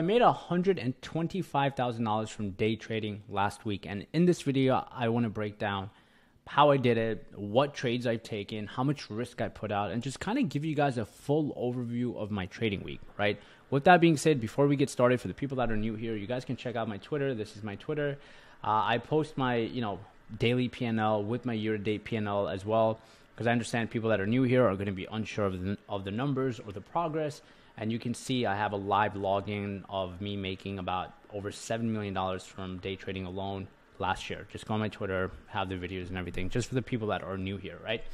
I made $125,000 from day trading last week, and in this video I want to break down how I did it, what trades I've taken, how much risk I put out, and just kind of give you guys a full overview of my trading week, right? With that being said, before we get started, for the people that are new here, you guys can check out my Twitter. This is my Twitter. I post my daily P&L with my year-to-date P&L as well, because I understand people that are new here are going to be unsure of the numbers or the progress. And you can see I have a live login of me making about over $7 million from day trading alone last year. Just go on my Twitter, have the videos and everything, just for the people that are new here, right?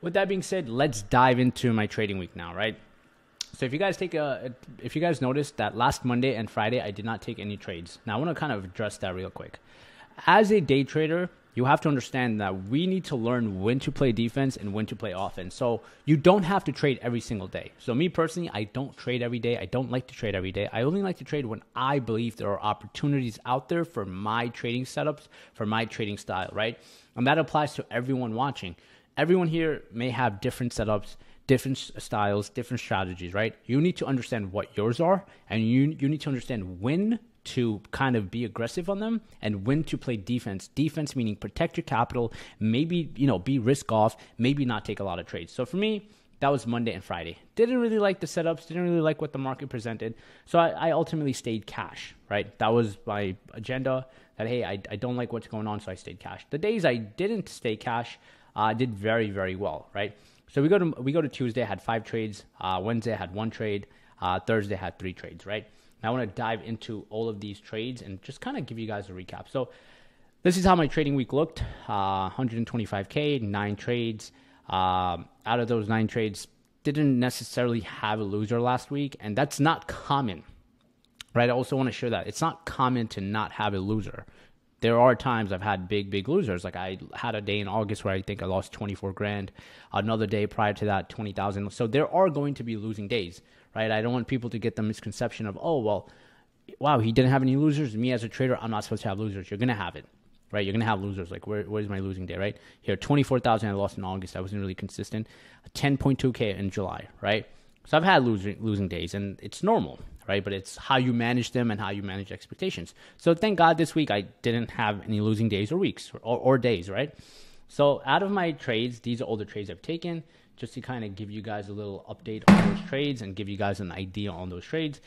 With that being said, let's dive into my trading week now, right? So if you guys noticed that last Monday and Friday, I did not take any trades. Now I want to kind of address that real quick. As a day trader, you have to understand that we need to learn when to play defense and when to play offense. So you don't have to trade every single day. So me personally, I don't trade every day. I don't like to trade every day. I only like to trade when I believe there are opportunities out there for my trading setups, for my trading style, right? And that applies to everyone watching. Everyone here may have different setups, different styles, different strategies, right? You need to understand what yours are, and you need to understand when to kind of be aggressive on them and when to play defense. Defense meaning protect your capital, maybe, be risk off, maybe not take a lot of trades. So for me, that was Monday and Friday. Didn't really like the setups, didn't really like what the market presented. So I ultimately stayed cash, right? That was my agenda, that, hey, I don't like what's going on, so I stayed cash. The days I didn't stay cash, I did very, very well, right? So we go to Tuesday, I had 5 trades. Wednesday, I had 1 trade. Thursday, I had 3 trades, right? Now I want to dive into all of these trades and just kind of give you guys a recap. So this is how my trading week looked. 125K, 9 trades. Out of those 9 trades, didn't necessarily have a loser last week, and that's not common, right? I also want to share that. It's not common to not have a loser. There are times I've had big losers. Like I had a day in August where I think I lost 24 grand. Another day prior to that, 20,000. So there are going to be losing days, right? I don't want people to get the misconception of, oh, well, wow, he didn't have any losers. Me as a trader, I'm not supposed to have losers. You're going to have it, right? You're going to have losers. Like where's my losing day, right? Here, 24,000 I lost in August. I wasn't really consistent. 10.2K in July, right? So I've had losing days, and it's normal, right? But it's how you manage them and how you manage expectations. So thank God this week I didn't have any losing days or weeks or days, right? So out of my trades, these are all the trades I've taken, just to kind of give you guys a little update on those trades and give you guys an idea on those trades.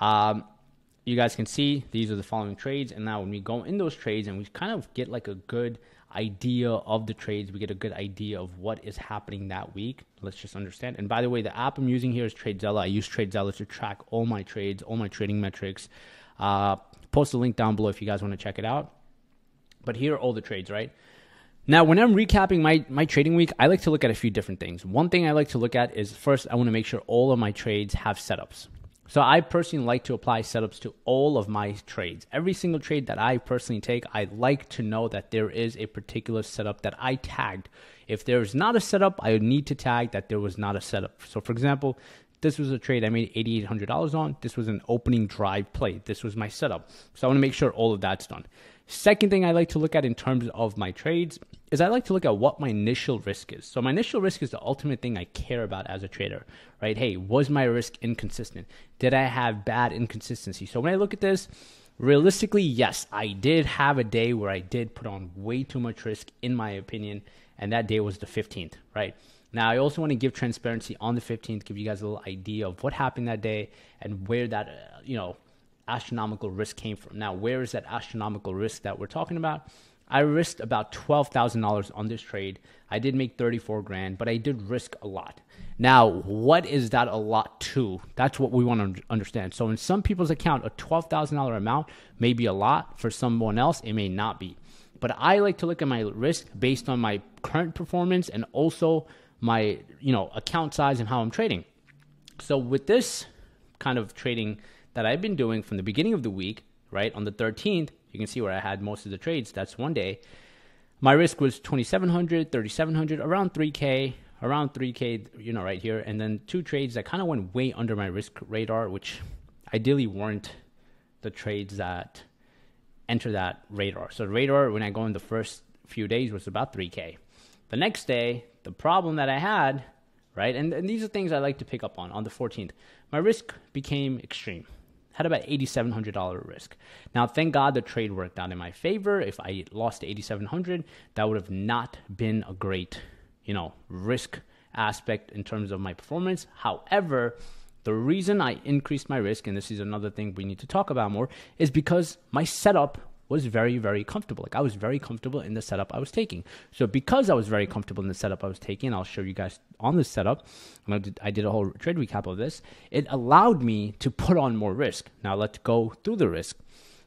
You guys can see these are the following trades. And now when we go in those trades and we kind of get like a good idea of the trades, we get a good idea of what is happening that week. Let's just understand. And by the way, the app I'm using here is TradeZella. I use TradeZella to track all my trades, all my trading metrics. Post a link down below if you guys want to check it out. But here are all the trades, right? Now, when I'm recapping my trading week, I like to look at a few different things. One thing I like to look at is, first, I want to make sure all of my trades have setups. So I personally like to apply setups to all of my trades. Every single trade that I personally take, I like to know that there is a particular setup that I tagged. If there's not a setup, I need to tag that there was not a setup. So for example, this was a trade I made $8,800 on. This was an opening drive play. This was my setup. So I want to make sure all of that's done. Second thing I like to look at in terms of my trades is I like to look at what my initial risk is. So my initial risk is the ultimate thing I care about as a trader, right? Hey, was my risk inconsistent? Did I have bad inconsistency? So when I look at this, realistically, yes, I did have a day where I did put on way too much risk, in my opinion, and that day was the 15th, right? Now, I also want to give transparency on the 15th, give you guys a little idea of what happened that day and where that, astronomical risk came from. Now, where is that astronomical risk that we're talking about? I risked about $12,000 on this trade. I did make 34 grand, but I did risk a lot. Now, what is that a lot to? That's what we want to understand. So in some people's account, a $12,000 amount may be a lot. For someone else, it may not be. But I like to look at my risk based on my current performance and also my, account size and how I'm trading. So with this kind of trading that I've been doing from the beginning of the week, right, on the 13th, you can see where I had most of the trades. That's one day. My risk was 2,700, 3,700, around 3K, right here. And then 2 trades that kind of went way under my risk radar, which ideally weren't the trades that enter that radar. So radar, when I go in the first few days, was about 3K. The next day, the problem that I had, right, and these are things I like to pick up on the 14th, my risk became extreme. had about $8,700 risk. Now, thank God the trade worked out in my favor. If I lost $8,700, that would have not been a great, risk aspect in terms of my performance. However, the reason I increased my risk, and this is another thing we need to talk about more, is because my setup was very, very comfortable. Like, I was very comfortable in the setup I was taking. So because I was very comfortable in the setup I was taking, I'll show you guys on this setup. I did a whole trade recap of this. It allowed me to put on more risk. Now let's go through the risk.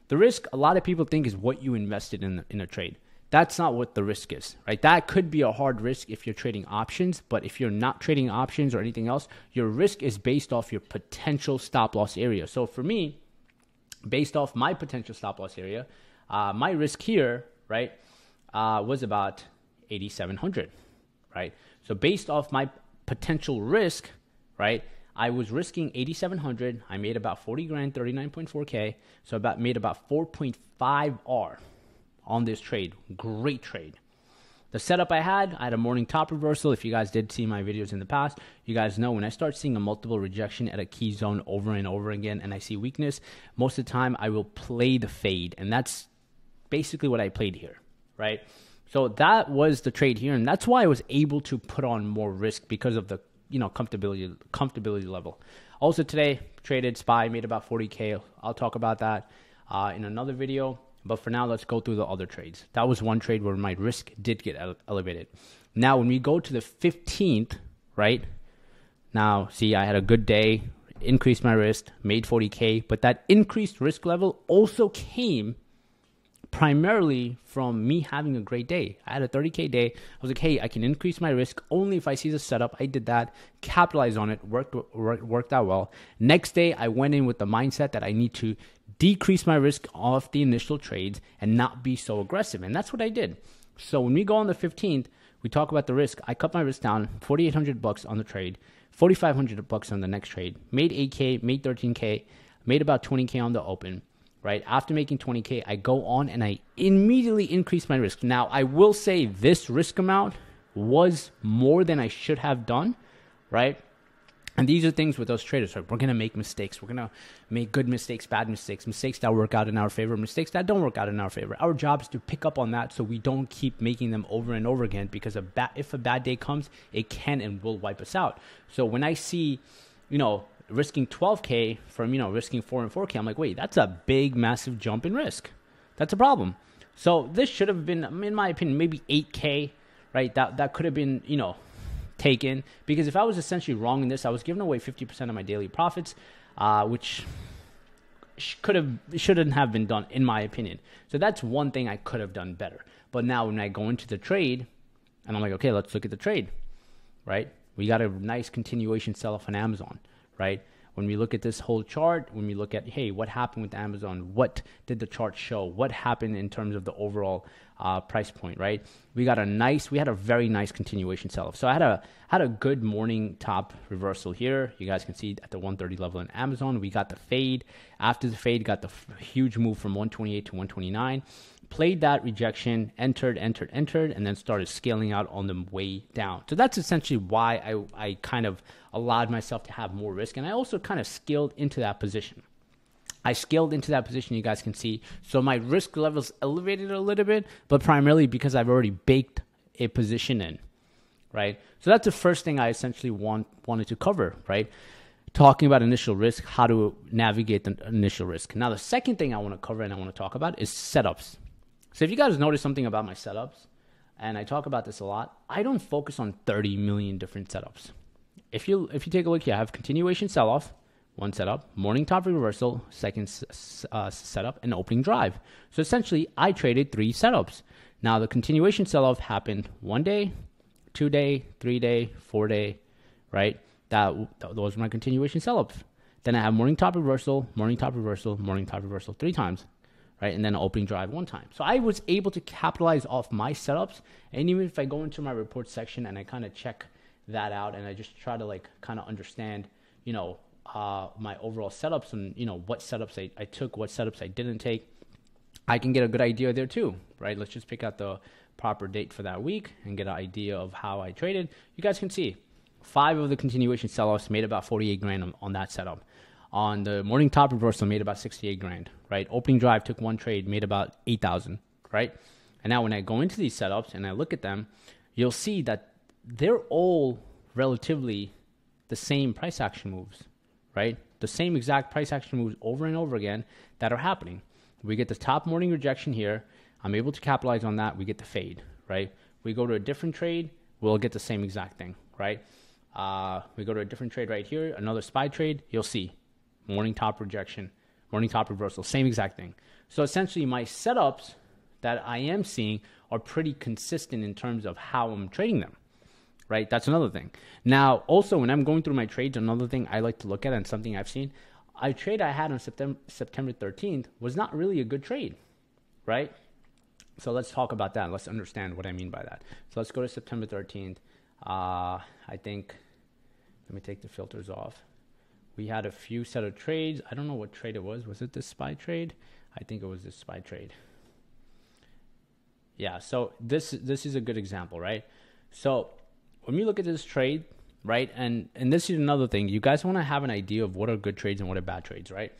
The risk, a lot of people think, is what you invested in a trade. That's not what the risk is, right? That could be a hard risk if you're trading options, but if you're not trading options or anything else, your risk is based off your potential stop loss area. So for me, based off my potential stop loss area, my risk here, right, was about 8,700, right? So based off my potential risk, right, I was risking 8,700. I made about 40 grand, 39.4K. So made about 4.5 R on this trade. Great trade. The setup I had a morning top reversal. If you guys did see my videos in the past, you guys know when I start seeing a multiple rejection at a key zone over and over again and I see weakness, most of the time I will play the fade. And that's basically what I played here, right? So that was the trade here. And that's why I was able to put on more risk because of the, comfortability level. Also today, traded SPY, made about 40K. I'll talk about that in another video. But for now, let's go through the other trades. That was one trade where my risk did get elevated. Now, when we go to the 15th, right? Now, see, I had a good day, increased my risk, made 40K. But that increased risk level also came primarily from me having a great day. I had a 30K day. I was like, hey, I can increase my risk only if I see the setup. I did that, capitalized on it, worked out well. Next day, I went in with the mindset that I need to decrease my risk off the initial trades and not be so aggressive. And that's what I did. So when we go on the 15th, we talk about the risk. I cut my risk down, $4,800 on the trade, $4,500 on the next trade, made 8K, made 13K, made about 20K on the open. Right after making 20K, I go on and I immediately increase my risk. Now, I will say this risk amount was more than I should have done, right? And these are things with those traders, right? We're going to make mistakes. We're going to make good mistakes, bad mistakes, mistakes that work out in our favor, mistakes that don't work out in our favor. Our job is to pick up on that so we don't keep making them over and over again, because if a bad day comes, it can and will wipe us out. So when I see, risking 12K from, risking 4 and 4K, I'm like, wait, that's a big, massive jump in risk. That's a problem. So this should have been, in my opinion, maybe 8K, right? That could have been, taken, because if I was essentially wrong in this, I was giving away 50% of my daily profits, which shouldn't have been done, in my opinion. So that's one thing I could have done better. But now when I go into the trade, and I'm like, okay, let's look at the trade, right? We got a nice continuation sell-off on Amazon. Right? When we look at this whole chart, when we look at, hey, what happened with Amazon? What did the chart show? What happened in terms of the overall price point, right? We had a very nice continuation sell-off. So I had a good morning top reversal here. You guys can see at the 130 level in Amazon. We got the fade. After the fade, got the huge move from 128 to 129. Played that rejection, entered, and then started scaling out on the way down. So that's essentially why I kind of allowed myself to have more risk. And I also kind of scaled into that position. You guys can see. So my risk levels elevated a little bit, but primarily because I've already baked a position in, right? So that's the first thing I essentially wanted to cover, right? Talking about initial risk, how to navigate the initial risk. Now, the second thing I want to cover and I want to talk about is setups. So if you guys notice something about my setups, and I talk about this a lot, I don't focus on 30 million different setups. If you take a look here, I have continuation sell-off, one setup, morning top reversal, second setup, and opening drive. So essentially, I traded 3 setups. Now, the continuation sell-off happened 1 day, 2 day, 3 day, 4 day, right? Those were my continuation sell-ups. Then I have morning top reversal, morning top reversal, morning top reversal 3 times. Right, and then an opening drive 1 time. So I was able to capitalize off my setups. And even if I go into my report section and I kind of check that out and I just try to kind of understand, my overall setups and, what setups I took, what setups I didn't take, I can get a good idea there too, right? Let's just pick out the proper date for that week and get an idea of how I traded. You guys can see 5 of the continuation sell-offs made about 48 grand on that setup. On the morning top reversal, made about 68 grand, right? Opening drive, took one trade, made about 8,000, right? And now when I go into these setups and I look at them, you'll see that they're all relatively the same price action moves, right? The same exact price action moves over and over again that are happening. We get the top morning rejection here. I'm able to capitalize on that. We get the fade, right? We go to a different trade, we'll get the same exact thing, right? We go to a different trade right here, another SPY trade, you'll see morning top rejection, morning top reversal, same exact thing. So essentially my setups that I am seeing are pretty consistent in terms of how I'm trading them, right? That's another thing. Now, also when I'm going through my trades, another thing I like to look at and something I've seen, a trade I had on September 13th was not really a good trade, right? So let's talk about that. Let's understand what I mean by that. So let's go to September 13th. I think, let me take the filters off. We had a few set of trades. I don't know what trade it was. Was it this SPY trade? I think it was this SPY trade. Yeah, so this is a good example, right? So when we look at this trade, right, and this is another thing. You guys want to have an idea of what are good trades and what are bad trades, right?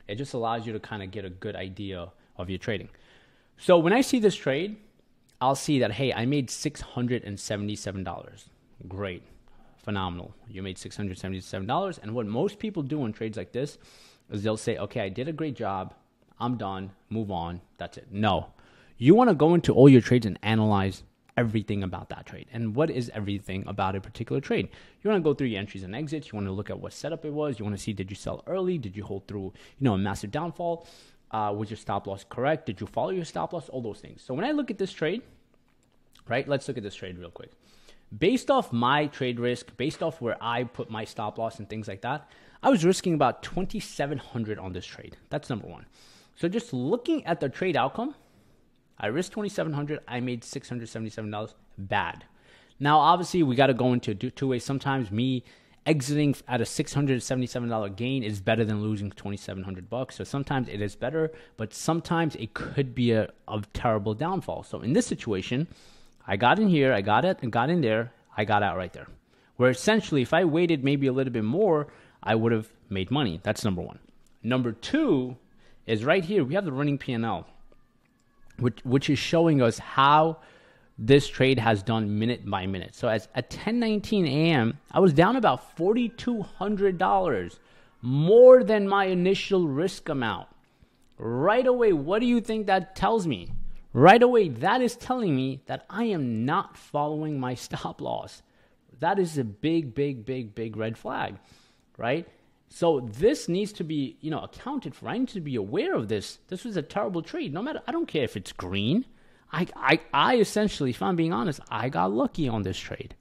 It just allows you to kind of get a good idea of your trading. So when I see this trade, I'll see that, hey, I made $677. Great. Phenomenal. You made $677. And what most people do in trades like this is they'll say, okay, I did a great job. I'm done. Move on. That's it. No. You want to go into all your trades and analyze everything about that trade. And what is everything about a particular trade? You want to go through your entries and exits. You want to look at what setup it was. You want to see, did you sell early? Did you hold through, a massive downfall? Was your stop loss correct? Did you follow your stop loss? All those things. So when I look at this trade, right, let's look at this trade real quick. Based off my trade risk, based off where I put my stop loss and things like that, I was risking about $2,700 on this trade. That's number one. So just looking at the trade outcome, I risked $2,700. I made $677. Bad. Now, obviously, we got to go into two ways. Sometimes me exiting at a $677 gain is better than losing $2,700. So sometimes it is better, but sometimes it could be a terrible downfall. So in this situation, I got in here, I got it, and got in there, I got out right there. Where essentially, if I waited maybe a little bit more, I would have made money. That's number one. Number two is right here, we have the running P&L, which is showing us how this trade has done minute by minute. So at 10:19 a.m., I was down about $4,200, more than my initial risk amount. Right away, what do you think that tells me? Right away, that is telling me that I am not following my stop loss. That is a big, big, big, big red flag, right? So this needs to be, accounted for. I need to be aware of this. This was a terrible trade. No matter, I don't care if it's green. I essentially, if I'm being honest, I got lucky on this trade.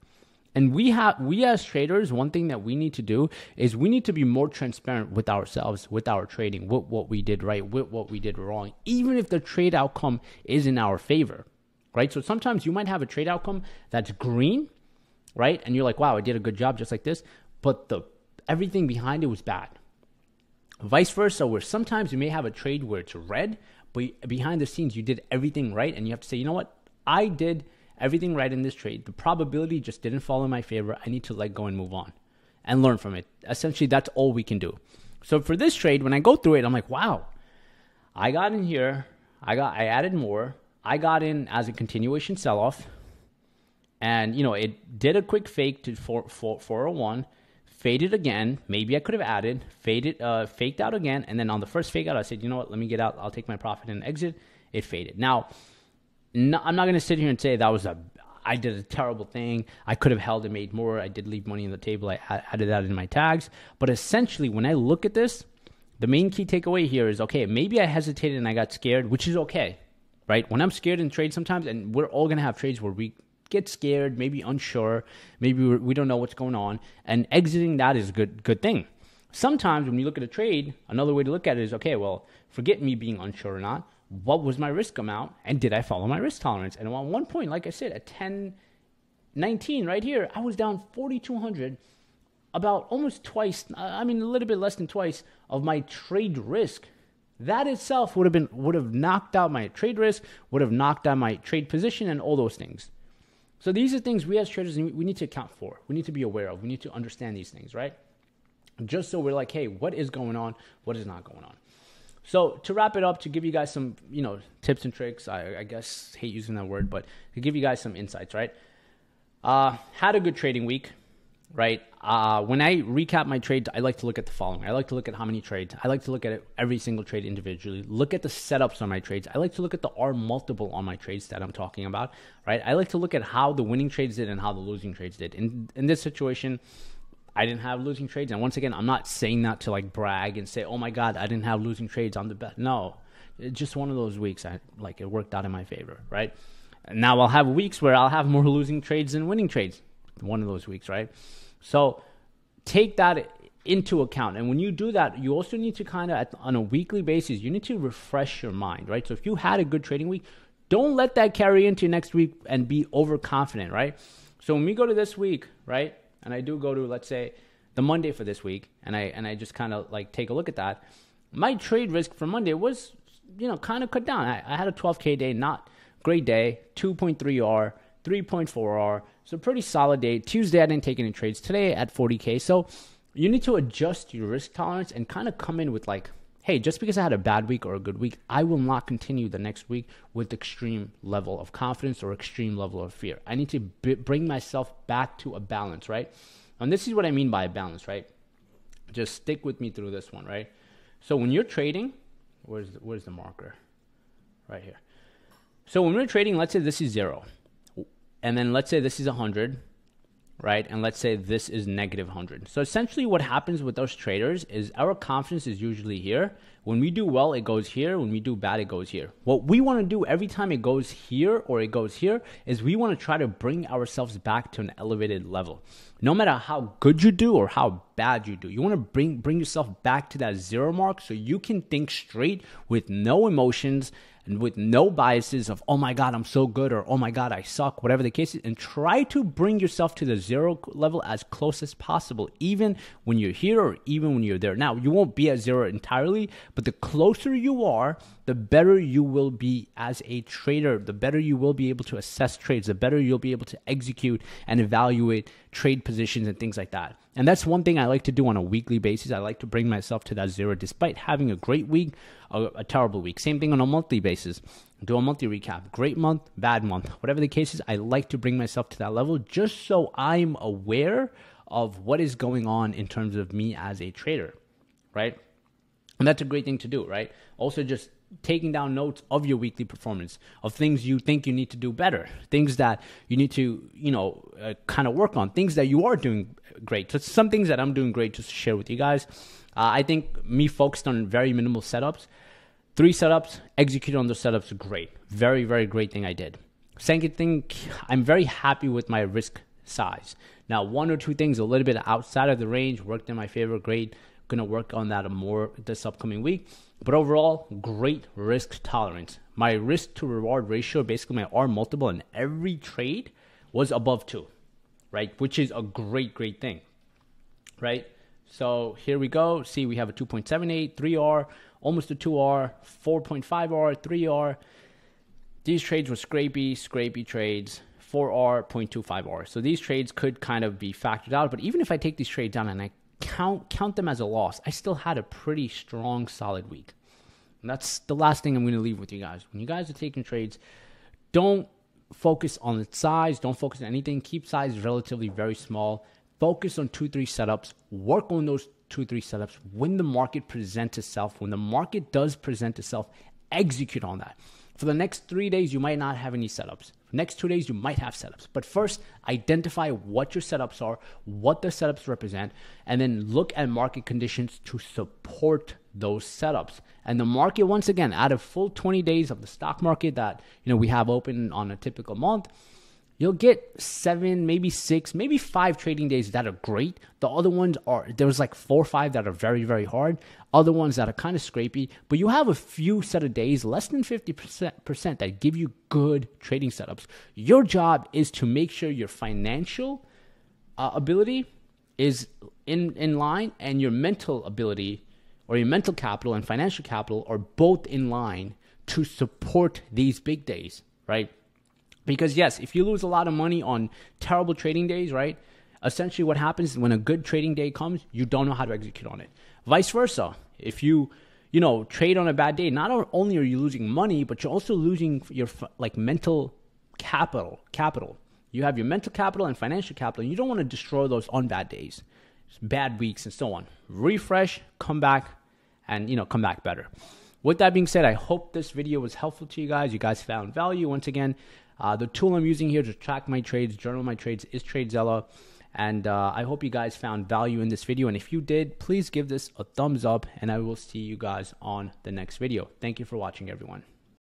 And we as traders, one thing that we need to do is we need to be more transparent with ourselves, with our trading, with what we did right, with what we did wrong, even if the trade outcome is in our favor, right? So sometimes you might have a trade outcome that's green, right? And you're like, wow, I did a good job just like this, but everything behind it was bad. Vice versa, where sometimes you may have a trade where it's red, but behind the scenes, you did everything right. And you have to say, you know what? I did everything right in this trade. The probability just didn't fall in my favor. I need to let go and move on and learn from it. Essentially, that's all we can do. So for this trade, when I go through it, I'm like, wow, I got in here. I added more. I got in as a continuation sell-off. And, it did a quick fake to 401. Faded again. Maybe I could have added. Faked out again. And then on the first fake out, I said, you know what? Let me get out. I'll take my profit and exit. It faded. Now, I'm not going to sit here and say I did a terrible thing. I could have held and made more. I did leave money on the table. I added that in my tags. But essentially, when I look at this, the main key takeaway here is, okay, maybe I hesitated and I got scared, which is okay, right? When I'm scared in trades sometimes, and we're all going to have trades where we get scared, maybe unsure, maybe we don't know what's going on, and exiting that is a good thing. Sometimes when you look at a trade, another way to look at it is, okay, well, forget me being unsure or not. What was my risk amount, and did I follow my risk tolerance? And at one point, like I said, at 10:19 right here, I was down $4,200, about almost twice, a little bit less than twice of my trade risk. That itself would have knocked out my trade risk, would have knocked out my trade position, and all those things. So these are things we as traders, we need to account for. We need to be aware of. We need to understand these things, right? just so we're like, hey, what is going on? What is not going on? So to wrap it up, to give you guys some, tips and tricks, I guess, hate using that word, but to give you guys some insights, right? Had a good trading week, right? When I recap my trades, I like to look at the following. I like to look at how many trades. I like to look at every single trade individually. Look at the setups on my trades. I like to look at the R multiple on my trades that I'm talking about, right? I like to look at how the winning trades did and how the losing trades did. In this situation, I didn't have losing trades. And once again, I'm not saying that to like brag and say, oh my God, I didn't have losing trades. I'm the best. No, it's just one of those weeks. It worked out in my favor, right? And now I'll have weeks where I'll have more losing trades than winning trades. One of those weeks, right? So take that into account. And when you do that, you also need to kind of, on a weekly basis, you need to refresh your mind, right? So if you had a good trading week, don't let that carry into next week and be overconfident, right? So when we go to this week, right? And I do go to, let's say, the Monday for this week, and I just kind of like take a look at that. My trade risk for Monday was, kind of cut down. I had a 12K day, not great day, 2.3 R, 3.4 R. So pretty solid day. Tuesday, I didn't take any trades. Today at 40K. So you need to adjust your risk tolerance and kind of come in with like, hey, just because I had a bad week or a good week, I will not continue the next week with extreme level of confidence or extreme level of fear. I need to bring myself back to a balance, right? And this is what I mean by a balance, right? Just stick with me through this one, right? So when you're trading, where's the marker? Right here. So when we're trading, let's say this is 0. And then let's say this is 100, right? And let's say this is negative 100. So essentially what happens with those traders is our confidence is usually here. When we do well, it goes here. When we do bad, it goes here. What we want to do every time it goes here or it goes here is we want to try to bring ourselves back to an elevated level. No matter how good you do or how bad you do, you want to bring yourself back to that 0 mark so you can think straight with no emotions and with no biases of, oh my God, I'm so good, or oh my God, I suck, whatever the case is, and try to bring yourself to the 0 level as close as possible, even when you're here or even when you're there. Now, you won't be at 0 entirely, but the closer you are, the better you will be as a trader, the better you will be able to assess trades, the better you'll be able to execute and evaluate trade positions and things like that. And that's one thing I like to do on a weekly basis. I like to bring myself to that 0 despite having a great week, a terrible week. Same thing on a monthly basis. Do a monthly recap. Great month, bad month. Whatever the case is, I like to bring myself to that level just so I'm aware of what is going on in terms of me as a trader, right? And that's a great thing to do, right? Also just taking down notes of your weekly performance, of things you think you need to do better, things that you need to, kind of work on, things that you are doing great. So some things that I'm doing great just to share with you guys. I think me focused on very minimal setups, 3 setups, execute on those setups, great. Very, very great thing I did. Second thing, I'm very happy with my risk size. Now, 1 or 2 things a little bit outside of the range worked in my favor, great. Going to work on that more this upcoming week. But overall, great risk tolerance. My risk to reward ratio, basically my R multiple in every trade was above 2, right? Which is a great, great thing, right? So here we go. See, we have a 2.78, 3R, almost a 2R, 4.5R, 3R. These trades were scrapey trades, 4R, 0.25R. So these trades could kind of be factored out. But even if I take these trades down and I count them as a loss, I still had a pretty strong, solid week. And that's the last thing I'm going to leave with you guys. When you guys are taking trades, don't focus on the size. Don't focus on anything. Keep size relatively very small. Focus on 2-3 setups. Work on those 2-3 setups. When the market presents itself, when the market does present itself, execute on that. For the next 3 days, you might not have any setups. For the next 2 days, you might have setups. But first, identify what your setups are, what the setups represent, and then look at market conditions to support those setups. And the market, once again, out of full 20 days of the stock market that we have open on a typical month, you'll get 7, maybe 6, maybe 5 trading days that are great. The other ones there's like 4 or 5 that are very, very hard. Other ones that are kind of scrapey. But you have a few set of days, less than 50% that give you good trading setups. Your job is to make sure your financial ability is in line and your mental ability or your mental capital and financial capital are both in line to support these big days, right? Because yes, if you lose a lot of money on terrible trading days, right? essentially what happens is when a good trading day comes, you don't know how to execute on it. Vice versa. If you trade on a bad day, not only are you losing money, but you're also losing your like mental capital. You have your mental capital and financial capital, and you don't want to destroy those on bad days, bad weeks, and so on. Refresh, come back, and come back better. With that being said, I hope this video was helpful to you guys. You guys found value. Once again, the tool I'm using here to track my trades, journal my trades, is TradeZella. And I hope you guys found value in this video. And if you did, please give this a thumbs up, and I will see you guys on the next video. Thank you for watching, everyone.